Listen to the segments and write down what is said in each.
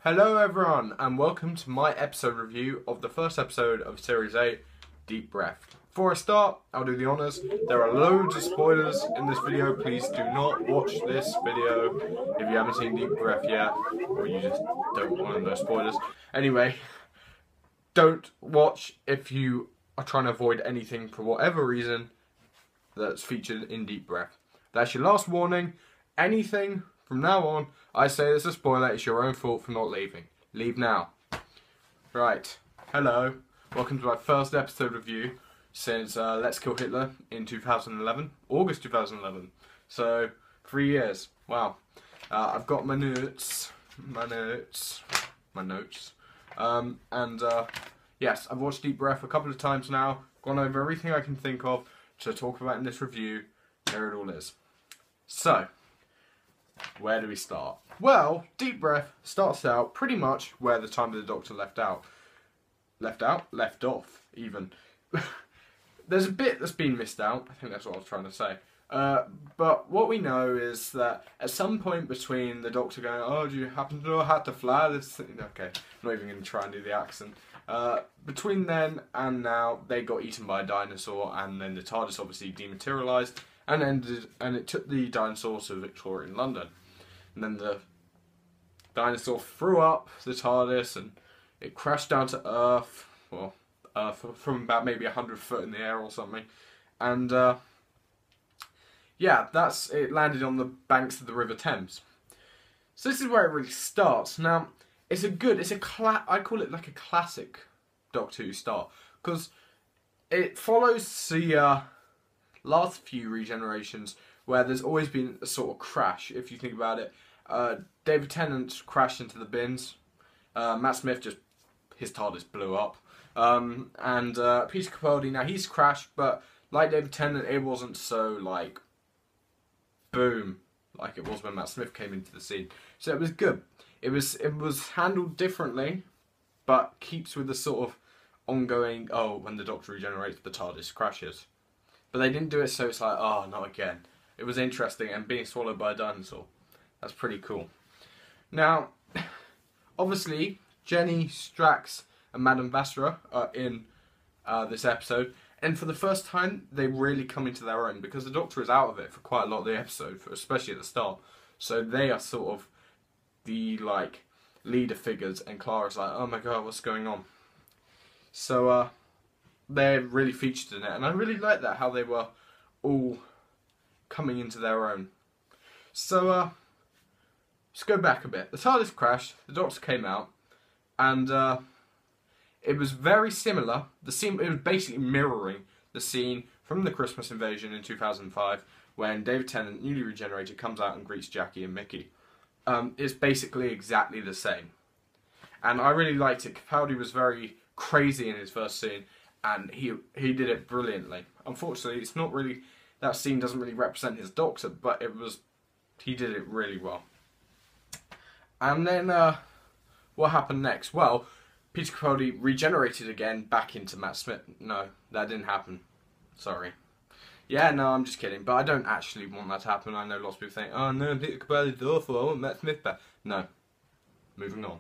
Hello everyone and welcome to my episode review of the first episode of Series 8, Deep Breath. Before I start, I'll do the honours. There are loads of spoilers in this video. Please do not watch this video if you haven't seen Deep Breath yet, or you just don't want to know spoilers. Anyway, don't watch if you are trying to avoid anything for whatever reason that's featured in Deep Breath. That's your last warning. Anything from now on, I say it's a spoiler, it's your own fault for not leaving. Leave now. Right, hello. Welcome to my first episode review since Let's Kill Hitler in 2011. August 2011. So, 3 years. Wow. I've got my notes. Yes, I've watched Deep Breath a couple of times now. Gone over everything I can think of to talk about in this review. There it all is. So, where do we start? Well, Deep Breath starts out pretty much where the time of the Doctor left off, even. There's a bit that's been missed out, I think that's what I was trying to say. But what we know is that at some point between the Doctor going, oh, do you happen to know how to fly this thing? Okay, I'm not even going to try and do the accent. Between then and now, they got eaten by a dinosaur, and then the TARDIS obviously dematerialised, and it took the dinosaur to Victorian London. And then the dinosaur threw up the TARDIS and it crashed down to Earth, well, from about maybe 100 foot in the air or something. And yeah, it landed on the banks of the River Thames. So this is where it really starts. Now, I call it like a classic Doctor Who start, because it follows the last few regenerations where there's always been a sort of crash, if you think about it. David Tennant crashed into the bins. Matt Smith his TARDIS blew up. And Peter Capaldi, now he's crashed, but like David Tennant, it wasn't so like, boom, like it was when Matt Smith came into the scene. So it was good. It was handled differently, but keeps with the sort of ongoing, oh, when the Doctor regenerates, the TARDIS crashes. But they didn't do it so it's like, oh, not again. It was interesting, and being swallowed by a dinosaur. That's pretty cool. Now, obviously, Jenny, Strax, and Madame Vastra are in this episode. And for the first time, they really come into their own, because the Doctor is out of it for quite a lot of the episode, especially at the start. So they are sort of the, like, leader figures, and Clara's like, oh my god, what's going on? So, they're really featured in it, and I really like that, how they were all coming into their own. So, let's go back a bit. The TARDIS crashed, the Doctor came out, and it was very similar. It was basically mirroring the scene from the Christmas invasion in 2005, when David Tennant, newly regenerated, comes out and greets Jackie and Mickey. It's basically exactly the same. And I really liked it. Capaldi was very crazy in his first scene, and he did it brilliantly. Unfortunately, it's not really, that scene doesn't really represent his Doctor, but he did it really well. And then what happened next? Well, Peter Capaldi regenerated again back into Matt Smith. No, that didn't happen. Sorry. Yeah, no, I'm just kidding. But I don't actually want that to happen. I know lots of people think, oh no, Peter Capaldi's awful, I want Matt Smith back. No. Moving on.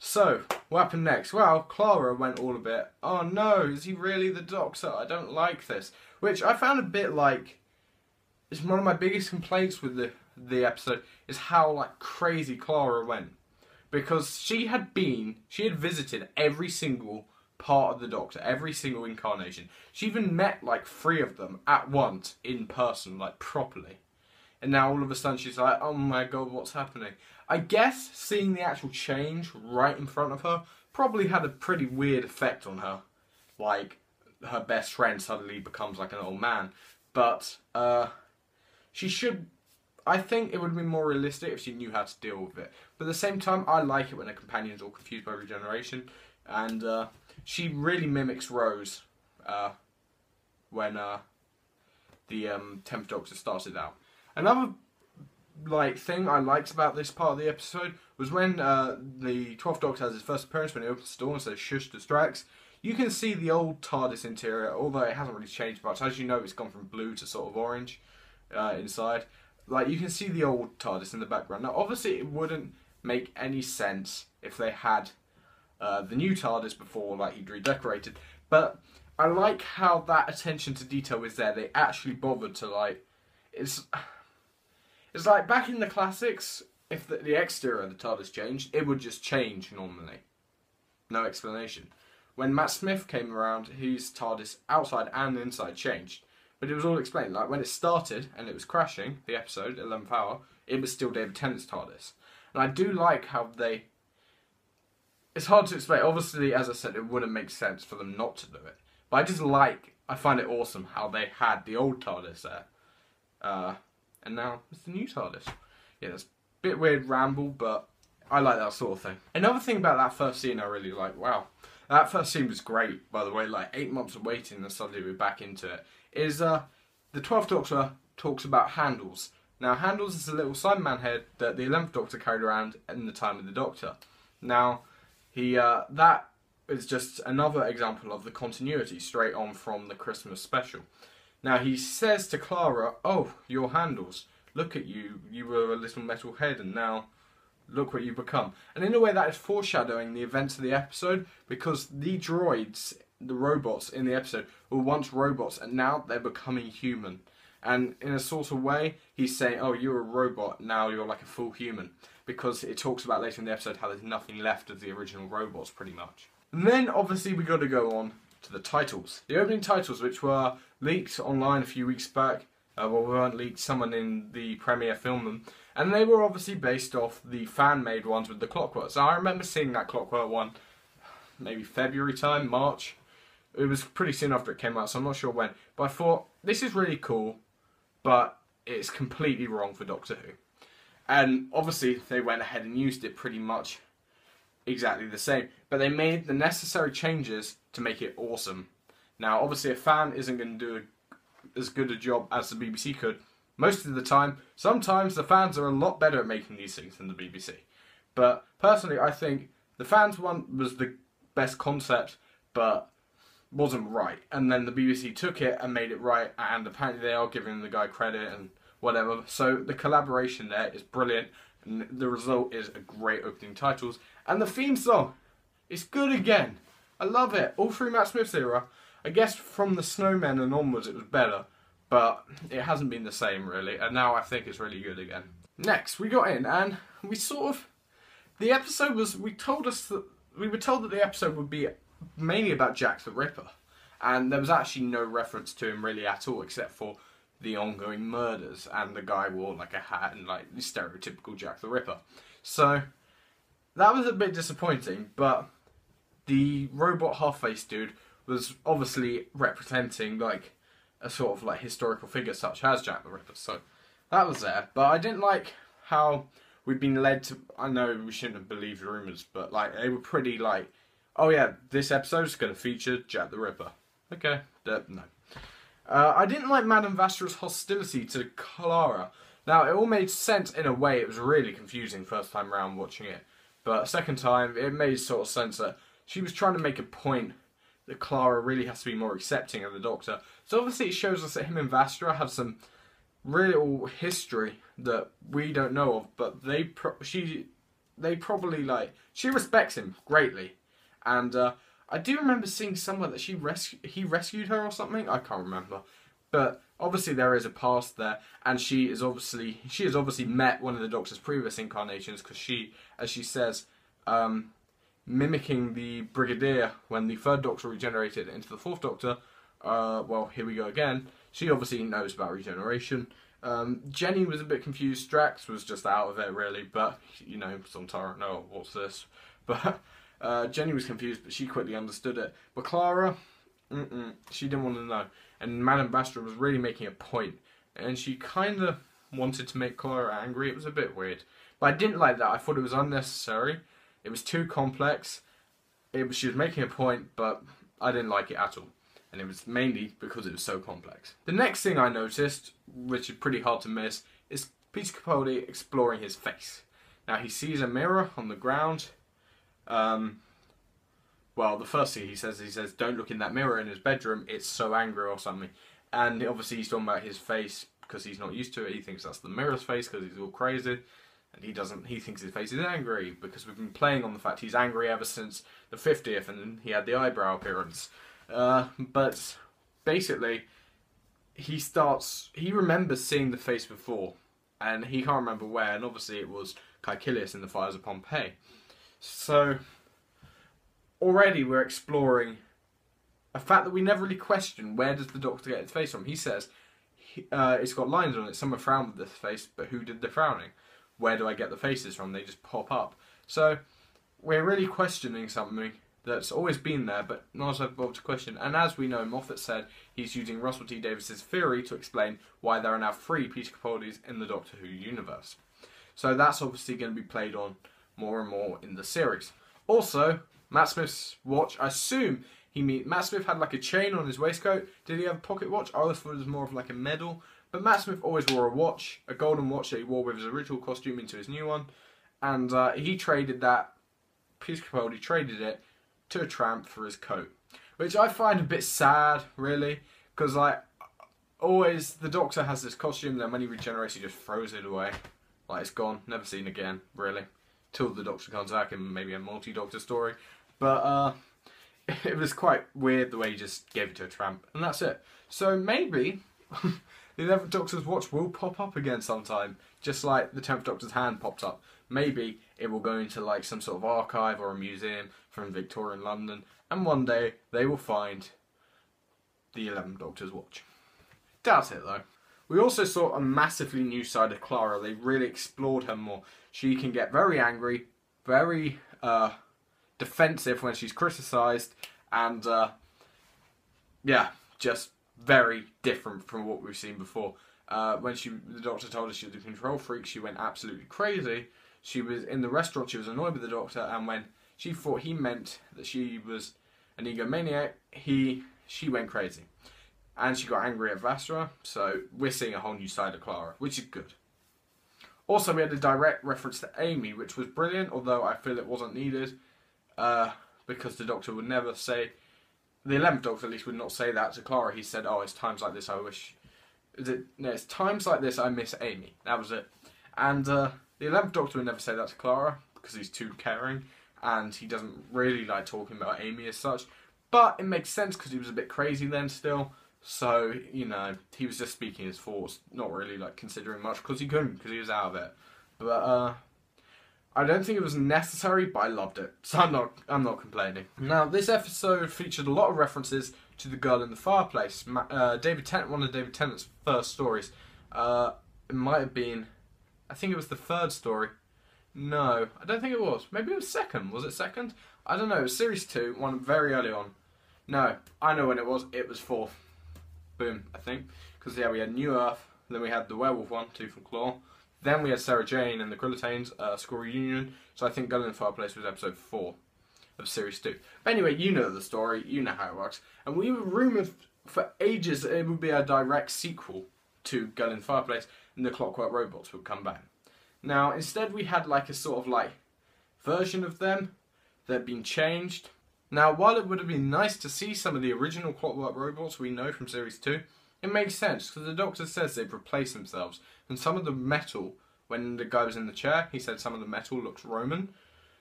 So, what happened next? Well, Clara went all a bit, oh no, is he really the Doctor? I don't like this. Which I found a bit like, it's one of my biggest complaints with the episode, is how like crazy Clara went. Because she had visited every single part of the Doctor, every single incarnation. She even met like 3 of them at once, in person, like properly. And now all of a sudden she's like, oh my god, what's happening? I guess seeing the actual change right in front of her probably had a pretty weird effect on her. Like, her best friend suddenly becomes like an old man. But, I think it would have been more realistic if she knew how to deal with it. But at the same time, I like it when a companion's all confused by regeneration. And she really mimics Rose when the 10th Doctor started out. Another thing I liked about this part of the episode was when the 12th Doctor has his first appearance, when he opens the door and says shush to Strax. You can see the old TARDIS interior, although it hasn't really changed much. As you know, it's gone from blue to sort of orange inside. Like, you can see the old TARDIS in the background. Now, obviously, it wouldn't make any sense if they had the new TARDIS before, like, he'd redecorated. But I like how that attention to detail is there. They actually bothered to, like, it's like back in the classics, if the exterior of the TARDIS changed, it would just change normally. No explanation. When Matt Smith came around, his TARDIS outside and inside changed. But it was all explained. Like, when it started and it was crashing, the episode, 11th hour, it was still David Tennant's TARDIS. And I do like how they... It's hard to explain. Obviously, as I said, it wouldn't make sense for them not to do it. But I find it awesome how they had the old TARDIS there. And now it's the new TARDIS. Yeah, it's a bit weird ramble, but I like that sort of thing. Another thing about that first scene I really like, wow. That first scene was great, by the way, like 8 months of waiting and suddenly we're back into it. Is the 12th Doctor talks about handles. Now, handles is a little Cyberman head that the 11th Doctor carried around in the time of the Doctor. Now, that is just another example of the continuity straight on from the Christmas special. Now, he says to Clara, "Oh, your handles. Look at you. You were a little metal head and now look what you've become." And in a way that is foreshadowing the events of the episode, because the droids, the robots in the episode, were once robots and now they're becoming human. And in a sort of way, he's saying, "Oh, you're a robot, now you're like a full human." Because it talks about later in the episode how there's nothing left of the original robots, pretty much. And then, obviously, we got to go on to the titles. The opening titles, which were leaked online a few weeks back. Well, we weren't leaked, someone in the premiere filmed them. And they were obviously based off the fan-made ones with the clockwork. So I remember seeing that clockwork one, maybe February time, March. It was pretty soon after it came out, so I'm not sure when. But I thought, this is really cool, but it's completely wrong for Doctor Who. And obviously they went ahead and used it pretty much exactly the same. But they made the necessary changes to make it awesome. Now, obviously a fan isn't going to do as good a job as the BBC could. Most of the time, sometimes the fans are a lot better at making these things than the BBC. But personally, I think the fans one was the best concept, but wasn't right. And then the BBC took it and made it right, and apparently they are giving the guy credit and whatever. So the collaboration there is brilliant, and the result is a great opening titles. And the theme song is good again. I love it. All through Matt Smith's era. I guess from the Snowmen and onwards it was better, but it hasn't been the same really, and now I think it's really good again. Next, we got in and we sort of, the episode was, we were told that the episode would be mainly about Jack the Ripper, and there was actually no reference to him really at all, except for the ongoing murders, and the guy wore like a hat and like the stereotypical Jack the Ripper. So that was a bit disappointing, but the robot half-faced dude was obviously representing like a sort of like historical figure such as Jack the Ripper, so that was there. But I didn't like how we'd been led to, I know we shouldn't have believed rumours, but like they were pretty like, "Oh yeah, this episode's going to feature Jack the Ripper." Okay, no. I didn't like Madame Vastra's hostility to Clara. Now, it all made sense in a way. It was really confusing first time round watching it, but second time it made sort of sense that she was trying to make a point that Clara really has to be more accepting of the Doctor. So obviously it shows us that him and Vastra have some real history that we don't know of, but they probably like, she respects him greatly, and I do remember seeing somewhere that he rescued her or something. I can't remember, but obviously there is a past there, and she has obviously met one of the Doctor's previous incarnations, because she, as she says, mimicking the Brigadier when the third Doctor regenerated into the fourth Doctor. Well, here we go again. She obviously knows about regeneration. Jenny was a bit confused. Strax was just out of it really, but you know, sometimes no, what's this? But Jenny was confused, but she quickly understood it. But Clara, she didn't want to know. And Madame Vastra was really making a point, and she kind of wanted to make Clara angry. It was a bit weird, but I didn't like that. I thought it was unnecessary. It was too complex. She was making a point, but I didn't like it at all. And it was mainly because it was so complex. The next thing I noticed, which is pretty hard to miss, is Peter Capaldi exploring his face. Now he sees a mirror on the ground. Well, the first thing he says, "Don't look in that mirror" in his bedroom. It's so angry or something. And obviously he's talking about his face because he's not used to it. He thinks that's the mirror's face because he's all crazy. And he doesn't. He thinks his face is angry because we've been playing on the fact he's angry ever since the 50th, and he had the eyebrow appearance. But basically, he remembers seeing the face before, and he can't remember where, and obviously it was Caecilius in the fires of Pompeii. So, already we're exploring a fact that we never really questioned. Where does the Doctor get his face from? He says, it's got lines on it, someone frowned with this face, but who did the frowning? Where do I get the faces from? They just pop up. So, we're really questioning something that's always been there, but not as bothered to question. And as we know, Moffat said he's using Russell T Davies's theory to explain why there are now 3 Peter Capaldis in the Doctor Who universe. So that's obviously going to be played on more and more in the series. Also, Matt Smith's watch, I assume Matt Smith had like a chain on his waistcoat. Did he have a pocket watch? I always thought it was more of like a medal. But Matt Smith always wore a watch, a golden watch that he wore with his original costume into his new one. And he traded that, Peter Capaldi traded it to a tramp for his coat, which I find a bit sad, really, because like always the Doctor has this costume, then when he regenerates, he just throws it away, like it's gone, never seen again, really, till the Doctor comes back in maybe a multi-Doctor story. But it was quite weird the way he just gave it to a tramp, and that's it. So maybe the 11th Doctor's watch will pop up again sometime, just like the 10th Doctor's hand popped up. Maybe it will go into like some sort of archive or a museum from Victorian London, and one day they will find the 11th Doctor's watch. Doubt it though. We also saw a massively new side of Clara. They really explored her more. She can get very angry, very defensive when she's criticised, and yeah, just very different from what we've seen before. When the Doctor told her she was a control freak, she went absolutely crazy. She was in the restaurant, she was annoyed with the Doctor, and when she thought he meant that she was an egomaniac, she went crazy. And she got angry at Vastra, so we're seeing a whole new side of Clara, which is good. Also, we had a direct reference to Amy, which was brilliant, although I feel it wasn't needed, because the Doctor would never say, the 11th Doctor at least would not say that to Clara. He said, oh, it's times like this I wish, no, it's times like this I miss Amy. That was it. And the 11th Doctor would never say that to Clara, because he's too caring, and he doesn't really like talking about Amy as such. But it makes sense, because he was a bit crazy then still. So, you know, he was just speaking his thoughts, not really like considering much, because he couldn't, because he was out of it. But I don't think it was necessary, but I loved it, so I'm not complaining. Now, this episode featured a lot of references to The Girl in the Fireplace. David Tennant, one of David Tennant's first stories. It might have been, I think it was the 3rd story. No, I don't think it was. Maybe it was 2nd. Was it 2nd? I don't know. It was Series 2, one very early on. No, I know when it was. It was 4th. Boom, I think. Because, yeah, we had New Earth, then we had the werewolf one, Tooth and Claw. Then we had Sarah Jane and the Grillitanes, School Reunion. So I think Girl in the Fireplace was episode 4 of Series 2. But anyway, you know the story. You know how it works. And we were rumoured for ages that it would be a direct sequel to Girl in the Fireplace, and the Clockwork Robots would come back. Now, instead we had like a sort of like version of them that had been changed. Now, while it would have been nice to see some of the original Clockwork Robots we know from Series 2, it makes sense, because the Doctor says they've replaced themselves. And some of the metal, when the guy was in the chair, he said some of the metal looks Roman.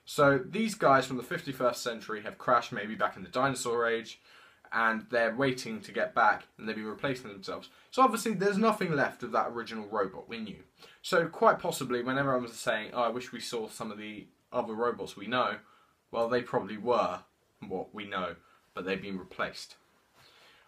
So these guys from the 51st century have crashed maybe back in the dinosaur age, and they're waiting to get back, and they've been replacing themselves. So obviously there's nothing left of that original robot we knew. So quite possibly when everyone was saying, oh, I wish we saw some of the other robots we know, well, they probably were what we know, but they've been replaced.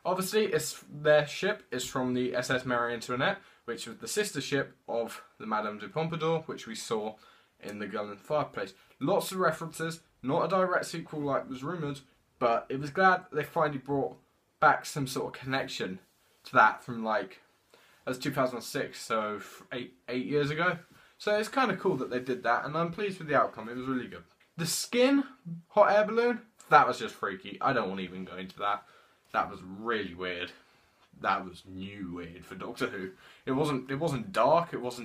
Obviously, their ship is from the SS Marie Antoinette, which was the sister ship of the Madame de Pompadour, which we saw in the Girl in the Fireplace. Lots of references, not a direct sequel like was rumoured, but it was glad they finally brought back some sort of connection to that from like, as 2006, so 8 years ago. So it's kind of cool that they did that, and I'm pleased with the outcome. It was really good. The skin hot air balloon, that was just freaky. I don't want to even go into that. That was really weird. That was new weird for Doctor Who. It wasn't dark, it was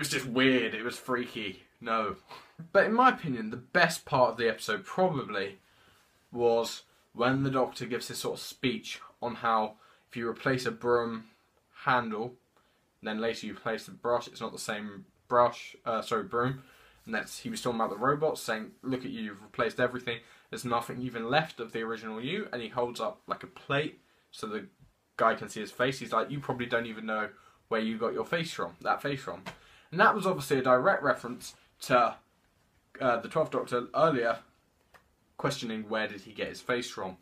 just weird, it was freaky. No. But in my opinion, the best part of the episode probably was when the Doctor gives his sort of speech on how if you replace a broom handle, then later you replace the brush, it's not the same broom, and he was talking about the robots, saying, "Look at you, you've replaced everything. There's nothing even left of the original you." And he holds up like a plate so the guy can see his face. He's like, "You probably don't even know where you got your face from, and that was obviously a direct reference to the 12th Doctor earlier questioning where did he get his face from.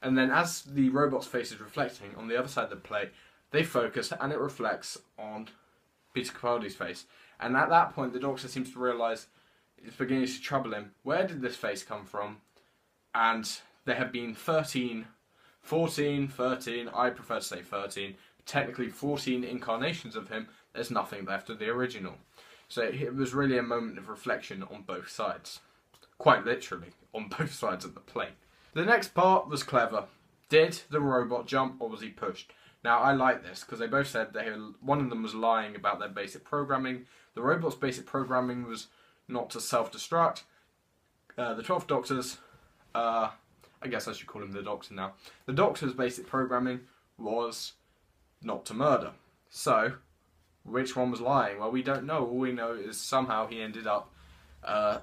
And then as the robot's face is reflecting on the other side of the plate, they focus and it reflects on Peter Capaldi's face. And at that point, the Doctor seems to realise it's beginning to trouble him. Where did this face come from? And there have been 13, I prefer to say 13, technically 14 incarnations of him. There's nothing left of the original. So it was really a moment of reflection on both sides. Quite literally, on both sides of the plate. The next part was clever. Did the robot jump or was he pushed? Now I like this because they both said one of them was lying about their basic programming. The robot's basic programming was not to self-destruct. The 12th Doctor's, I guess I should call him the Doctor now. The Doctor's basic programming was not to murder. So, which one was lying? Well, we don't know. All we know is somehow he ended up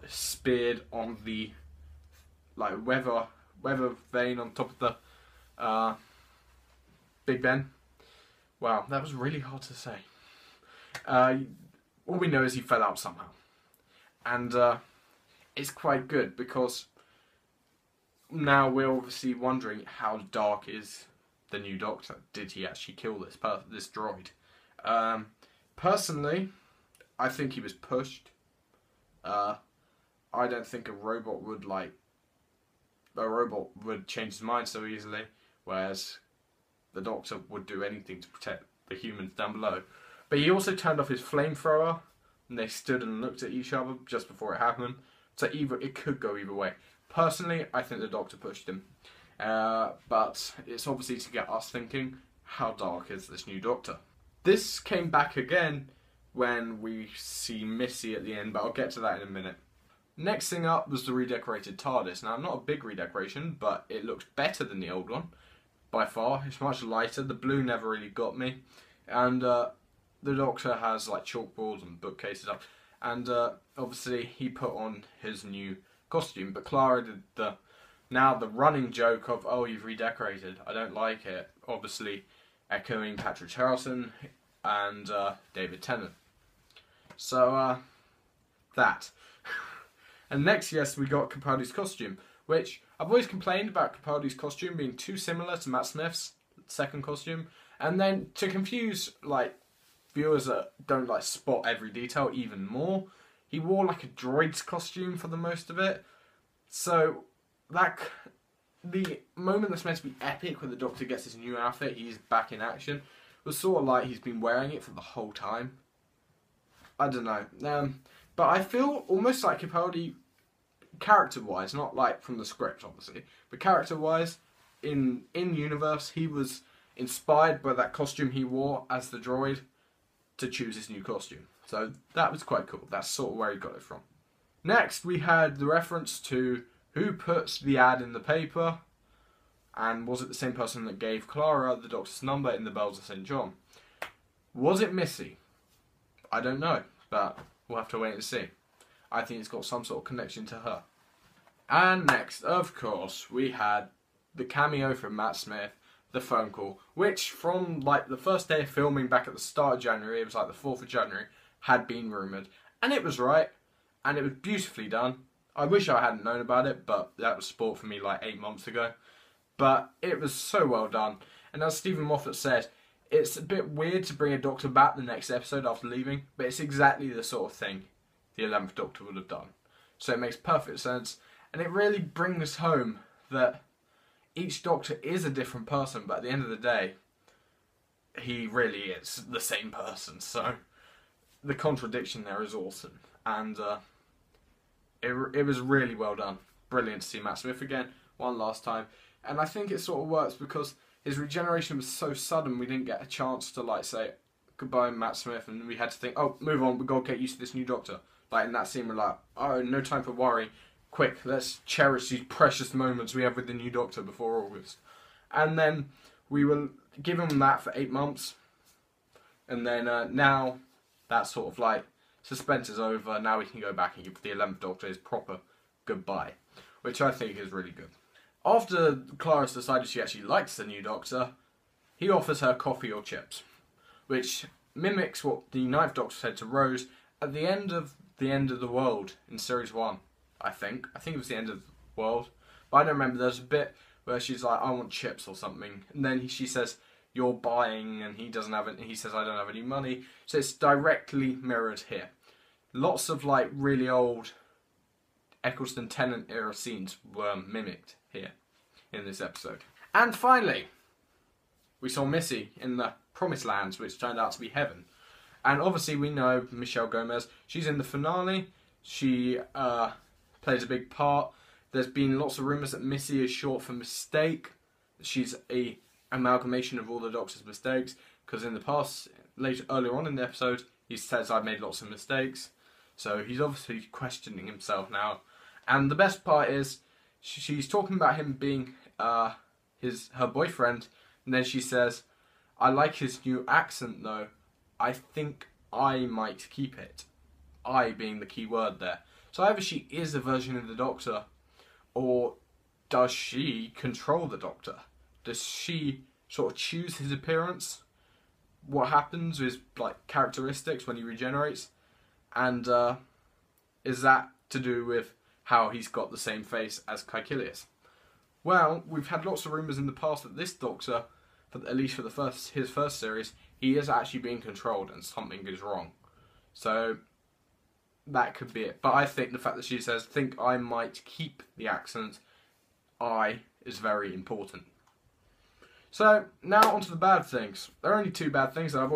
speared on the weather vane on top of the Big Ben. Wow, that was really hard to say. All we know is he fell out somehow. And it's quite good because now we're obviously wondering how dark is the new Doctor. Did he actually kill this droid? Personally, I think he was pushed. I don't think a robot would change his mind so easily, whereas the Doctor would do anything to protect the humans down below. But he also turned off his flamethrower, and they stood and looked at each other just before it happened. So it could go either way. Personally, I think the Doctor pushed him. But it's obviously to get us thinking, how dark is this new Doctor? This came back again when we see Missy at the end, but I'll get to that in a minute. Next thing up was the redecorated TARDIS. Now, not a big redecoration, but it looks better than the old one. By far, it's much lighter. The blue never really got me. And the Doctor has like chalkboards and bookcases up. And obviously he put on his new costume. But Clara did the running joke of, "Oh, you've redecorated. I don't like it." Obviously echoing Patrick Harrison and David Tennant. So, that. And next, yes, we got Capaldi's costume, which I've always complained about Capaldi's costume being too similar to Matt Smith's second costume. And then to confuse, viewers that don't, spot every detail even more, he wore, a droid's costume for the most of it. So, the moment that's meant to be epic when the Doctor gets his new outfit, he's back in action, was sort of like he's been wearing it for the whole time. I don't know. But I feel almost like Capaldi, character-wise, not from the script obviously, but character-wise, in universe, he was inspired by that costume he wore as the droid to choose his new costume. So that was quite cool. That's sort of where he got it from. Next, we had the reference to who puts the ad in the paper, and was it the same person that gave Clara the Doctor's number in the Bells of St. John? Was it Missy? I don't know, but we'll have to wait and see. I think it's got some sort of connection to her. And next, of course, we had the cameo from Matt Smith, the phone call, which from the first day of filming back at the start of January, it was the 4th of January, had been rumoured. And it was right, and it was beautifully done. I wish I hadn't known about it, but that was sport for me 8 months ago. But it was so well done. And as Stephen Moffat said, it's a bit weird to bring a Doctor back the next episode after leaving, but it's exactly the sort of thing the 11th Doctor would have done. So it makes perfect sense, and it really brings home that each Doctor is a different person, but at the end of the day, he really is the same person. So the contradiction there is awesome, and it was really well done. Brilliant to see Matt Smith again, one last time. And I think it sort of works because his regeneration was so sudden, we didn't get a chance to say goodbye Matt Smith, and we had to think, oh, move on, we've got to get used to this new Doctor. In that scene, we're oh, no time for worry. Quick, let's cherish these precious moments we have with the new Doctor before August. And then we will give him that for 8 months. And then now that's sort of suspense is over, now we can go back and give the 11th Doctor his proper goodbye, which I think is really good. After Clara's decided she actually likes the new Doctor, he offers her coffee or chips, which mimics what the 9th Doctor said to Rose at the end of the world in Series 1, I think. I think it was the end of the world, but I don't remember. There's a bit where she's like, I want chips or something, and then she says, you're buying, and he doesn't have it, he says, I don't have any money, so it's directly mirrored here. Lots of like really old Eccleston Tennant era scenes were mimicked here in this episode. And finally, we saw Missy in the Promised Lands, which turned out to be heaven. And obviously we know Michelle Gomez, she's in the finale, she plays a big part. There's been lots of rumours that Missy is short for mistake. She's a amalgamation of all the Doctor's mistakes, because in the past, earlier on in the episode, he says I've made lots of mistakes. So he's obviously questioning himself now. And the best part is, she's talking about him being her boyfriend, and then she says, I like his new accent though. I think I might keep it. I being the key word there. So either she is a version of the Doctor, or does she control the Doctor? Does she sort of choose his appearance? What happens is like characteristics when he regenerates? And is that to do with how he's got the same face as Caecilius? Well, we've had lots of rumours in the past that this Doctor, at least for his first series, he is actually being controlled and something is wrong. So that could be it. But I think the fact that she says, think I might keep the accent, is very important. So now onto the bad things. There are only two bad things, and I've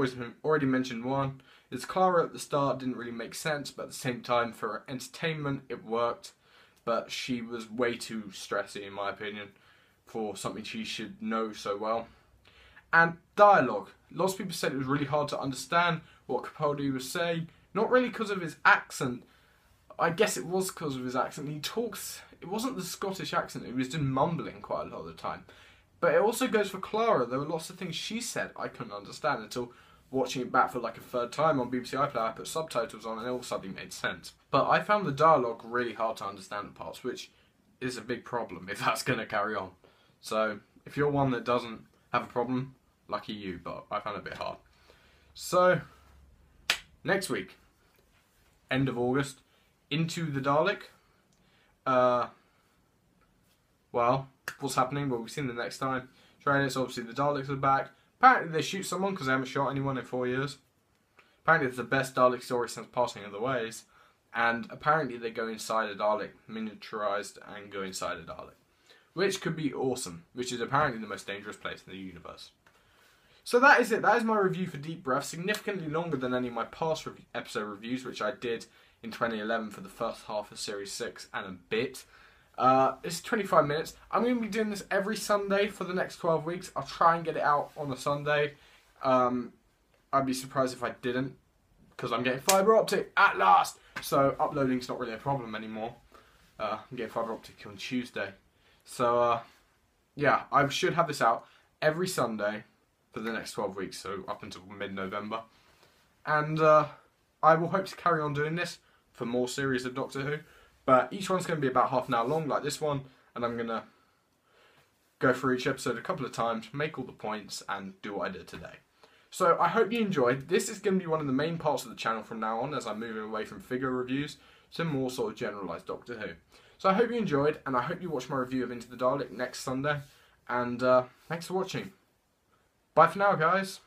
already mentioned one. Is Clara at the start didn't really make sense, but at the same time for entertainment it worked. But she was way too stressy in my opinion for something she should know so well. And dialogue. Lots of people said it was really hard to understand what Capaldi was saying. Not really because of his accent. I guess it was because of his accent. He talks, it wasn't the Scottish accent, he was just mumbling quite a lot of the time. But it also goes for Clara. There were lots of things she said I couldn't understand until watching it back for like a third time on BBC iPlayer. I put subtitles on and it all suddenly made sense. But I found the dialogue really hard to understand at parts, which is a big problem if that's going to carry on. So if you're one that doesn't have a problem, lucky you, but I found it a bit hard. So next week, end of August, Into the Dalek. Well, what's happening? Well, we've seen the next time. Trailers, obviously the Daleks are back. Apparently they shoot someone because they haven't shot anyone in 4 years. Apparently it's the best Dalek story since Passing of the Ways. And apparently they go inside a Dalek, miniaturized, and go inside a Dalek. Which could be awesome. Which is apparently the most dangerous place in the universe. So that is it. That is my review for Deep Breath. Significantly longer than any of my past episode reviews, which I did in 2011 for the first half of Series 6 and a bit. It's 25 minutes. I'm going to be doing this every Sunday for the next 12 weeks. I'll try and get it out on a Sunday. I'd be surprised if I didn't, because I'm getting fibre optic at last. So uploading's not really a problem anymore. I'm getting fibre optic on Tuesday. So yeah, I should have this out every Sunday for the next 12 weeks, so up until mid-November. And I will hope to carry on doing this for more series of Doctor Who. But each one's going to be about half an hour long, like this one, and I'm going to go through each episode a couple of times, make all the points, and do what I did today. So I hope you enjoyed. This is going to be one of the main parts of the channel from now on, as I'm moving away from figure reviews to more sort of generalised Doctor Who. So I hope you enjoyed, and I hope you watch my review of Into the Dalek next Sunday. And thanks for watching. Bye for now, guys.